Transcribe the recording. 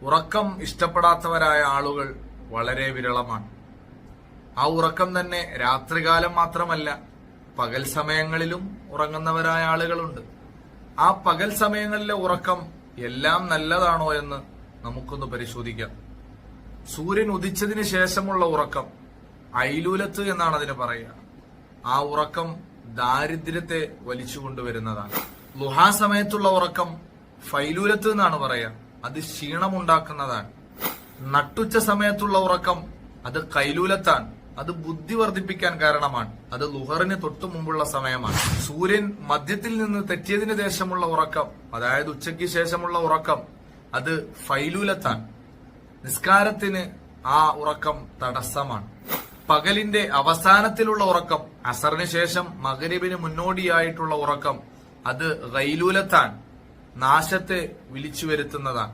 ഉറക്കം ഇഷ്ടപ്പെടാത്തവരായ ആളുകൾ വളരെ വിരളമാണ്. ആ ഉറക്കം തന്നെ രാത്രികാലം മാത്രമല്ല, പകൽ സമയങ്ങളിലും ഉറങ്ങുന്നവരായ ആളുകളുണ്ട്. ആ പകൽ സമയങ്ങളിലെ ഉറക്കം എല്ലാം നല്ലതാണോ എന്ന് നമുക്കൊന്ന് പരിശോധിക്കാം. സൂര്യൻ ഉദിച്ചതിന് ശേഷമുള്ള ഉറക്കം ഐലൂലത്ത് എന്നാണ് അതിന് പറയുക. ആ ഉറക്കം ദാരിദ്ര്യത്തെ വലിച്ചു കൊണ്ടുവരുന്നതാണ്. ലുഹാ സമയത്തുള്ള ഉറക്കം ഫൈലൂലത്ത് എന്നാണ് പറയുക. അത് ക്ഷീണമുണ്ടാക്കുന്നതാണ്. നട്ടുച്ച സമയത്തുള്ള ഉറക്കം അത് കൈലൂലത്താണ്. അത് ബുദ്ധി വർദ്ധിപ്പിക്കാൻ കാരണമാണ്. അത് ലുഹറിന് തൊട്ടു മുമ്പുള്ള സമയമാണ്. സൂര്യൻ മധ്യത്തിൽ നിന്ന് തെറ്റിയതിനു ശേഷമുള്ള ഉറക്കം, അതായത് ഉച്ചയ്ക്ക് ശേഷമുള്ള ഉറക്കം, അത് ഫൈലൂലത്താണ്. നിസ്കാരത്തിന് ആ ഉറക്കം തടസ്സമാണ്. പകലിന്റെ അവസാനത്തിലുള്ള ഉറക്കം, അസറിന് ശേഷം മഗ്രിബിന് മുന്നോടിയായിട്ടുള്ള ഉറക്കം, അത് ഗൈലൂലത്താണ്. നാശത്തെ വിളിച്ചു വരുത്തുന്നതാണ്.